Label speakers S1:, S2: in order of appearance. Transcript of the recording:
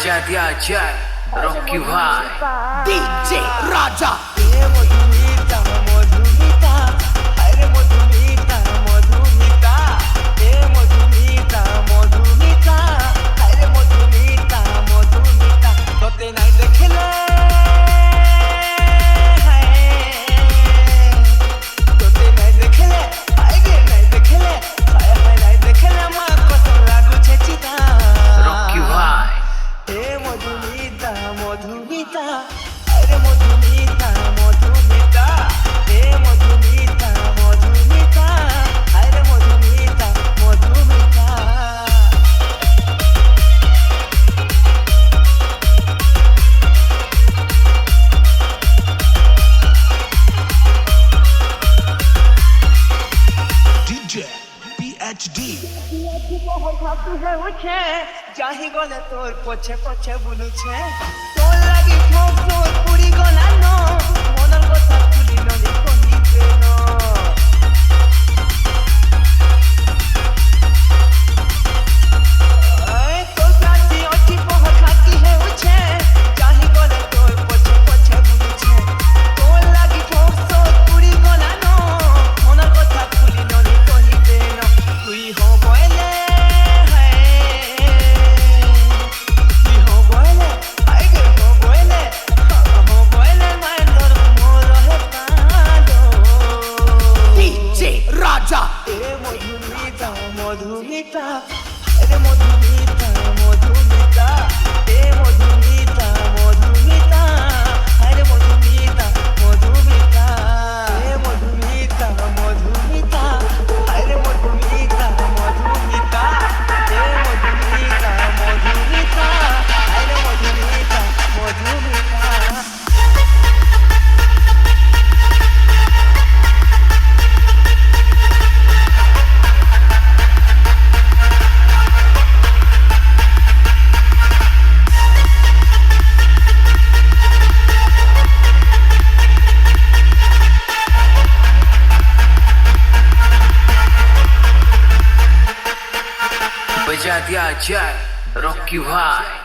S1: बजा दिया जाए रॉकी भाई
S2: डीजे राजा
S3: मधुमिता मधुमिता अरे मधुमिता मधुमिता मधुमिता मधुमिता अरे मधुमिता मधुमिता तोते नहीं देखले तोते नहीं देखले आगे नहीं देखले हाय नहीं देखले मां कसम लागू छे चिता
S1: रॉकी भाई
S3: मधुमिता मधुमिता अरे मधुमिता मधुमिता मधुमिता मधुमिता अरे मधुमिता मधुमिता
S2: डीजे PhD
S3: जाहि गले तोर पछे पछे बुलुछे तोर लागि ठोक तोर पुरी गला नो मनर কথা খুলি নলি কহিতে ন তোর প্রাচি অটি পহর খাতি হে উছে जाहि गले तोर पछे पछे बुलुछे तोर लागि ठोक तोर पुरी गला नो मनर কথা খুলি নলি কহিতে ন তুই হো বলে
S2: राजा
S3: मधुमिता मधुमिता अरे मधुमिता मधुमिता मधुमिता मधुमिता अरे मधुमिता मधुमिता मधुमिता मधुमिता अरे मधुमिता मधुमिता मधुमिता मधुमिता अरे मधुमिता मधुमिता
S1: बजा दिया जाए रॉकी भाई